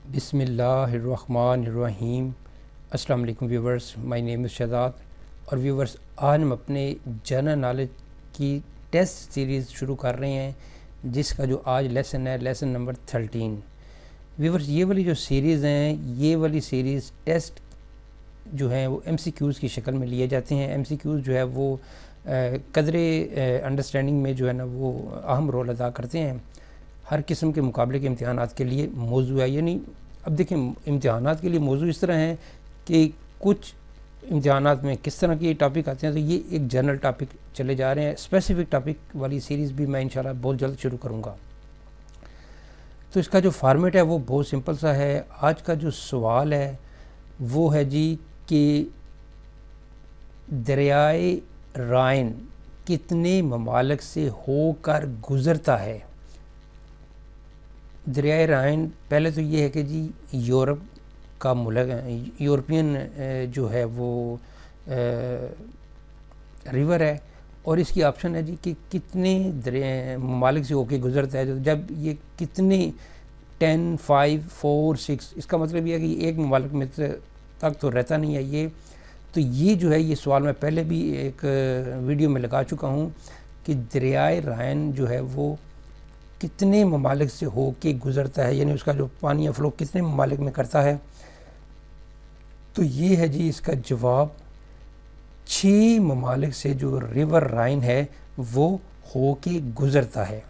बिस्मिल्लाहिर्रहमानिर्रहीम। अस्सलाम वालेकुम viewers, my name is Shahzad. और व्यूवर्स, आज हम अपने जनरल नॉलेज की टेस्ट सीरीज़ शुरू कर रहे हैं, जिसका जो आज लेसन है लेसन नंबर 13। व्यूवर्स, ये वाली जो सीरीज़ हैं, ये वाली सीरीज़ टेस्ट जो हैं वो MCQs की शक्ल में लिए जाते हैं। MCQs जो है वो कदरे अंडरस्टैंडिंग में जो है ना वो अहम रोल अदा करते हैं। हर किस्म के मुकाबले के इम्तिहानात के लिए मौजू है, यानी अब देखें इम्तिहानात के लिए मौजू इस तरह हैं कि कुछ इम्तिहानात में किस तरह के टॉपिक आते हैं, तो ये एक जनरल टॉपिक चले जा रहे हैं। स्पेसिफिक टॉपिक वाली सीरीज़ भी मैं इंशाल्लाह बहुत जल्द शुरू करूँगा। तो इसका जो फॉर्मेट है वो बहुत सिंपल सा है। आज का जो सवाल है वो है जी कि दरियाए राइन कितने ममालिक से होकर गुज़रता है। दरियाए राइन पहले तो ये है कि जी यूरोप का मुल्क, यूरोपियन जो है वो रिवर है, और इसकी ऑप्शन है जी कि कितने ममालिक से होके गुज़रता है। जब ये कितने 10, 5, 4, 6, इसका मतलब ये है कि एक ममालिक में तक तो रहता नहीं है ये। तो ये जो है ये सवाल मैं पहले भी एक वीडियो में लगा चुका हूँ कि दरियाए राइन जो है वो कितने ममालिक से हो के गुज़रता है, यानी उसका जो पानी या फ्लो कितने ममालिक में करता है। तो ये है जी इसका जवाब, 6 ममालिक से जो रिवर राइन है वो हो के गुज़रता है।